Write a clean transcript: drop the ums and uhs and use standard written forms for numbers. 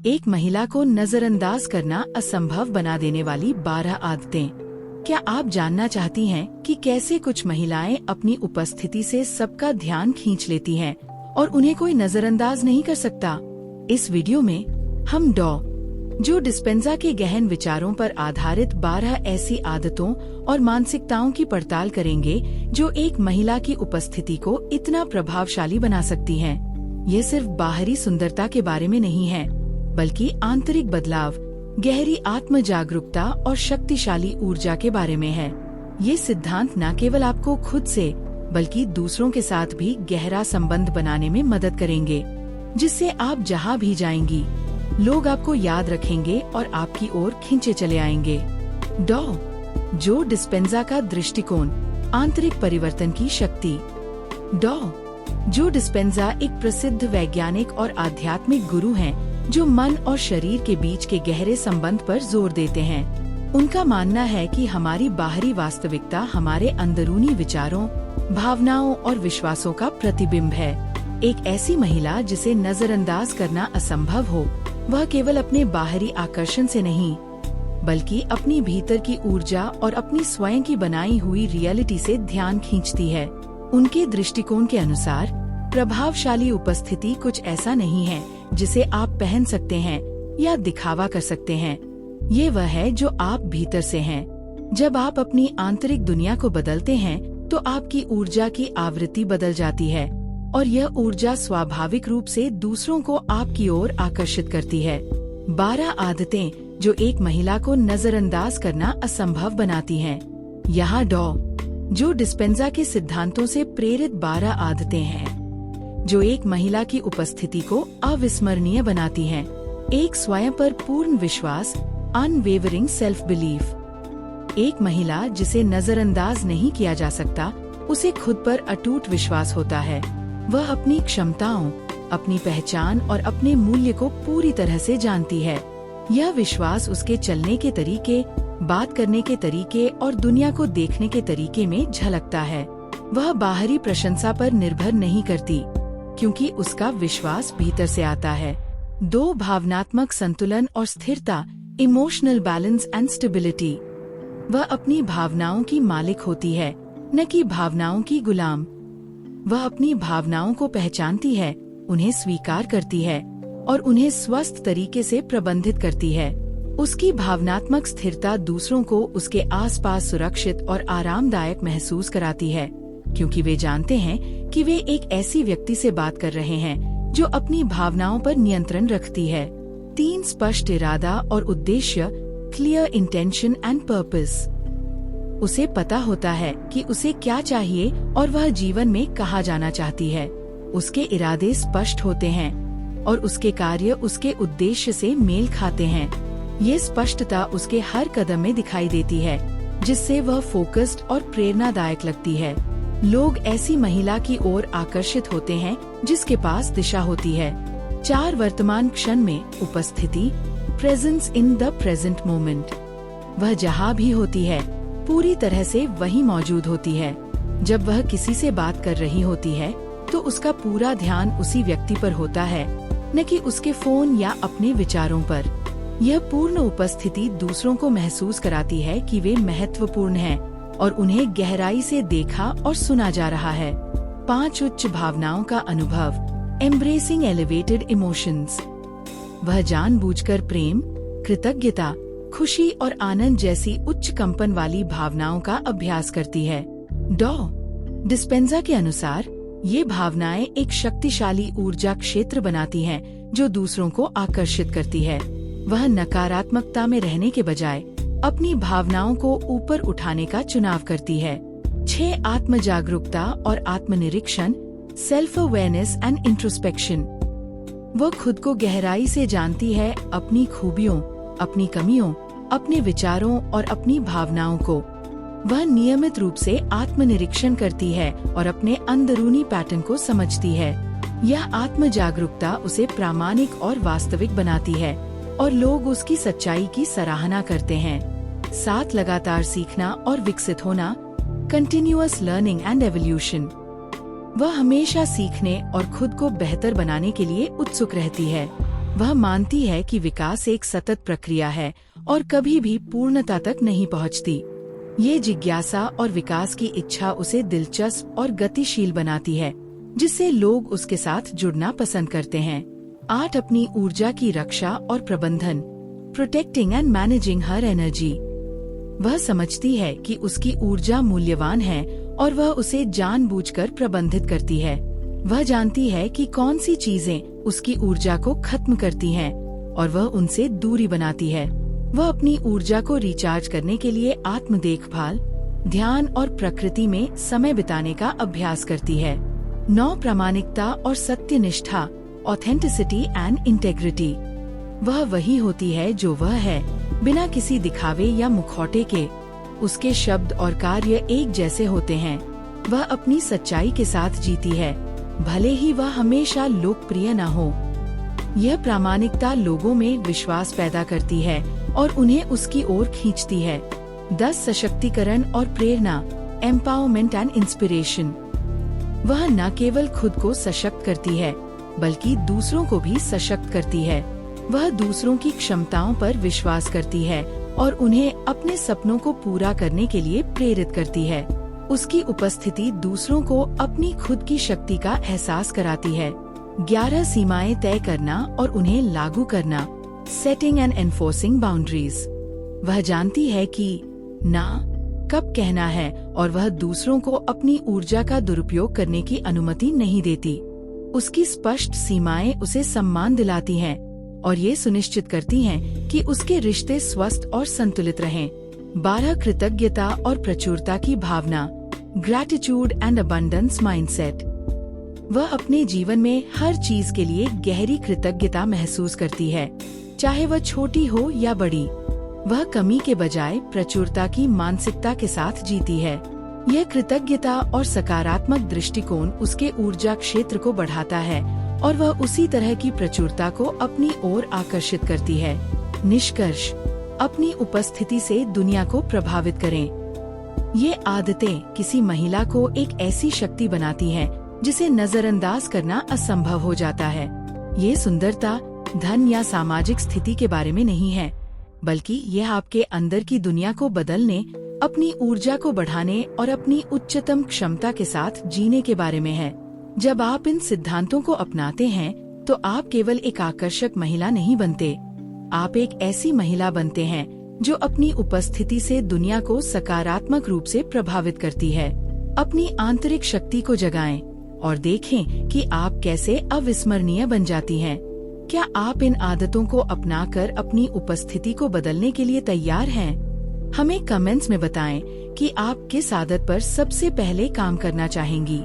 एक महिला को नजरअंदाज करना असंभव बना देने वाली 12 आदतें। क्या आप जानना चाहती हैं कि कैसे कुछ महिलाएं अपनी उपस्थिति से सबका ध्यान खींच लेती हैं और उन्हें कोई नजरअंदाज नहीं कर सकता? इस वीडियो में हम जो डिस्पेंजा के गहन विचारों पर आधारित 12 ऐसी आदतों और मानसिकताओं की पड़ताल करेंगे जो एक महिला की उपस्थिति को इतना प्रभावशाली बना सकती हैं। ये सिर्फ बाहरी सुंदरता के बारे में नहीं है, बल्कि आंतरिक बदलाव, गहरी आत्म जागरूकता और शक्तिशाली ऊर्जा के बारे में है। ये सिद्धांत न केवल आपको खुद से बल्कि दूसरों के साथ भी गहरा संबंध बनाने में मदद करेंगे, जिससे आप जहाँ भी जाएंगी लोग आपको याद रखेंगे और आपकी ओर खींचे चले आएंगे। जो डिस्पेंजा का दृष्टिकोण, आंतरिक परिवर्तन की शक्ति। जो डिस्पेंजा एक प्रसिद्ध वैज्ञानिक और आध्यात्मिक गुरु हैं, जो मन और शरीर के बीच के गहरे संबंध पर जोर देते हैं। उनका मानना है कि हमारी बाहरी वास्तविकता हमारे अंदरूनी विचारों, भावनाओं और विश्वासों का प्रतिबिंब है। एक ऐसी महिला जिसे नजरअंदाज करना असंभव हो, वह केवल अपने बाहरी आकर्षण से नहीं, बल्कि अपनी भीतर की ऊर्जा और अपनी स्वयं की बनाई हुई रियलिटी से ध्यान खींचती है। उनके दृष्टिकोण के अनुसार प्रभावशाली उपस्थिति कुछ ऐसा नहीं है जिसे आप पहन सकते हैं या दिखावा कर सकते हैं। ये वह है जो आप भीतर से हैं। जब आप अपनी आंतरिक दुनिया को बदलते हैं तो आपकी ऊर्जा की आवृत्ति बदल जाती है और यह ऊर्जा स्वाभाविक रूप से दूसरों को आपकी ओर आकर्षित करती है। 12 आदतें जो एक महिला को नजरअंदाज करना असंभव बनाती हैं। यहाँ जो डिस्पेंजा के सिद्धांतों से प्रेरित 12 आदतें हैं जो एक महिला की उपस्थिति को अविस्मरणीय बनाती हैं। एक स्वयं पर पूर्ण विश्वास, अनवेवरिंग सेल्फ बिलीफ। एक महिला जिसे नजरअंदाज नहीं किया जा सकता, उसे खुद पर अटूट विश्वास होता है। वह अपनी क्षमताओं, अपनी पहचान और अपने मूल्य को पूरी तरह से जानती है। यह विश्वास उसके चलने के तरीके, बात करने के तरीके और दुनिया को देखने के तरीके में झलकता है। वह बाहरी प्रशंसा पर निर्भर नहीं करती, क्योंकि उसका विश्वास भीतर से आता है। भावनात्मक संतुलन और स्थिरता, इमोशनल बैलेंस एंड स्टेबिलिटी। वह अपनी भावनाओं की मालिक होती है, न कि भावनाओं की गुलाम। वह अपनी भावनाओं को पहचानती है, उन्हें स्वीकार करती है और उन्हें स्वस्थ तरीके से प्रबंधित करती है। उसकी भावनात्मक स्थिरता दूसरों को उसके आसपास सुरक्षित और आरामदायक महसूस कराती है, क्योंकि वे जानते हैं कि वे एक ऐसी व्यक्ति से बात कर रहे हैं जो अपनी भावनाओं पर नियंत्रण रखती है। 3 स्पष्ट इरादा और उद्देश्य, क्लियर इंटेंशन एंड पर्पस। उसे पता होता है कि उसे क्या चाहिए और वह जीवन में कहाँ जाना चाहती है। उसके इरादे स्पष्ट होते हैं और उसके कार्य उसके उद्देश्य से मेल खाते हैं। ये स्पष्टता उसके हर कदम में दिखाई देती है, जिससे वह फोकस्ड और प्रेरणादायक लगती है। लोग ऐसी महिला की ओर आकर्षित होते हैं जिसके पास दिशा होती है। 4 वर्तमान क्षण में उपस्थिति, presence in the present moment. वह जहाँ भी होती है पूरी तरह से वहीं मौजूद होती है। जब वह किसी से बात कर रही होती है तो उसका पूरा ध्यान उसी व्यक्ति पर होता है, न कि उसके फोन या अपने विचारों पर। यह पूर्ण उपस्थिति दूसरों को महसूस कराती है कि वे महत्वपूर्ण हैं और उन्हें गहराई से देखा और सुना जा रहा है। 5 उच्च भावनाओं का अनुभव, एम्ब्रेसिंग एलिवेटेड इमोशंस। वह जानबूझकर प्रेम, कृतज्ञता, खुशी और आनंद जैसी उच्च कंपन वाली भावनाओं का अभ्यास करती है। डिस्पेंजा के अनुसार ये भावनाएं एक शक्तिशाली ऊर्जा क्षेत्र बनाती हैं जो दूसरों को आकर्षित करती है। वह नकारात्मकता में रहने के बजाय अपनी भावनाओं को ऊपर उठाने का चुनाव करती है। 6 आत्म जागरूकता और आत्मनिरीक्षण, सेल्फ अवेयरनेस एंड इंट्रोस्पेक्शन। वह खुद को गहराई से जानती है, अपनी खूबियों, अपनी कमियों, अपने विचारों और अपनी भावनाओं को। वह नियमित रूप से आत्मनिरीक्षण करती है और अपने अंदरूनी पैटर्न को समझती है। यह आत्म जागरूकता उसे प्रामाणिक और वास्तविक बनाती है और लोग उसकी सच्चाई की सराहना करते हैं। 7 लगातार सीखना और विकसित होना, कंटिन्यूअस लर्निंग एंड एवोल्यूशन। वह हमेशा सीखने और खुद को बेहतर बनाने के लिए उत्सुक रहती है। वह मानती है कि विकास एक सतत प्रक्रिया है और कभी भी पूर्णता तक नहीं पहुंचती। ये जिज्ञासा और विकास की इच्छा उसे दिलचस्प और गतिशील बनाती है, जिससे लोग उसके साथ जुड़ना पसंद करते हैं। 8 अपनी ऊर्जा की रक्षा और प्रबंधन, protecting and managing her energy. वह समझती है कि उसकी ऊर्जा मूल्यवान है और वह उसे जानबूझकर प्रबंधित करती है। वह जानती है कि कौन सी चीजें उसकी ऊर्जा को खत्म करती हैं और वह उनसे दूरी बनाती है। वह अपनी ऊर्जा को रिचार्ज करने के लिए आत्म देखभाल, ध्यान और प्रकृति में समय बिताने का अभ्यास करती है। 9 प्रामाणिकता और सत्यनिष्ठा, ऑथेंटिसिटी एंड इंटेग्रिटी। वह वही होती है जो वह है, बिना किसी दिखावे या मुखौटे के। उसके शब्द और कार्य एक जैसे होते हैं। वह अपनी सच्चाई के साथ जीती है, भले ही वह हमेशा लोकप्रिय न हो। यह प्रामाणिकता लोगों में विश्वास पैदा करती है और उन्हें उसकी ओर खींचती है। 10 सशक्तिकरण और प्रेरणा, एम्पावरमेंट एंड इंस्पिरेशन। वह न केवल खुद को सशक्त करती है, बल्कि दूसरों को भी सशक्त करती है। वह दूसरों की क्षमताओं पर विश्वास करती है और उन्हें अपने सपनों को पूरा करने के लिए प्रेरित करती है। उसकी उपस्थिति दूसरों को अपनी खुद की शक्ति का एहसास कराती है। 11 सीमाएं तय करना और उन्हें लागू करना, सेटिंग एंड एनफोर्सिंग बाउंड्रीज। वह जानती है कि ना कब कहना है और वह दूसरों को अपनी ऊर्जा का दुरुपयोग करने की अनुमति नहीं देती। उसकी स्पष्ट सीमाएं उसे सम्मान दिलाती हैं और ये सुनिश्चित करती हैं कि उसके रिश्ते स्वस्थ और संतुलित रहें। 12 कृतज्ञता और प्रचुरता की भावना, ग्रैटिट्यूड एंड अबंडेंस माइंडसेट। वह अपने जीवन में हर चीज के लिए गहरी कृतज्ञता महसूस करती है, चाहे वह छोटी हो या बड़ी। वह कमी के बजाय प्रचुरता की मानसिकता के साथ जीती है। यह कृतज्ञता और सकारात्मक दृष्टिकोण उसके ऊर्जा क्षेत्र को बढ़ाता है और वह उसी तरह की प्रचुरता को अपनी ओर आकर्षित करती है। निष्कर्ष, अपनी उपस्थिति से दुनिया को प्रभावित करें। ये आदतें किसी महिला को एक ऐसी शक्ति बनाती हैं जिसे नजरअंदाज करना असंभव हो जाता है। ये सुंदरता, धन या सामाजिक स्थिति के बारे में नहीं है, बल्कि यह आपके अंदर की दुनिया को बदलने, अपनी ऊर्जा को बढ़ाने और अपनी उच्चतम क्षमता के साथ जीने के बारे में है। जब आप इन सिद्धांतों को अपनाते हैं, तो आप केवल एक आकर्षक महिला नहीं बनते, आप एक ऐसी महिला बनते हैं जो अपनी उपस्थिति से दुनिया को सकारात्मक रूप से प्रभावित करती है। अपनी आंतरिक शक्ति को जगाएं और देखें कि आप कैसे अविस्मरणीय बन जाती हैं। क्या आप इन आदतों को अपनाकर अपनी उपस्थिति को बदलने के लिए तैयार हैं? हमें कमेंट्स में बताएं कि आप किस आदत पर सबसे पहले काम करना चाहेंगी।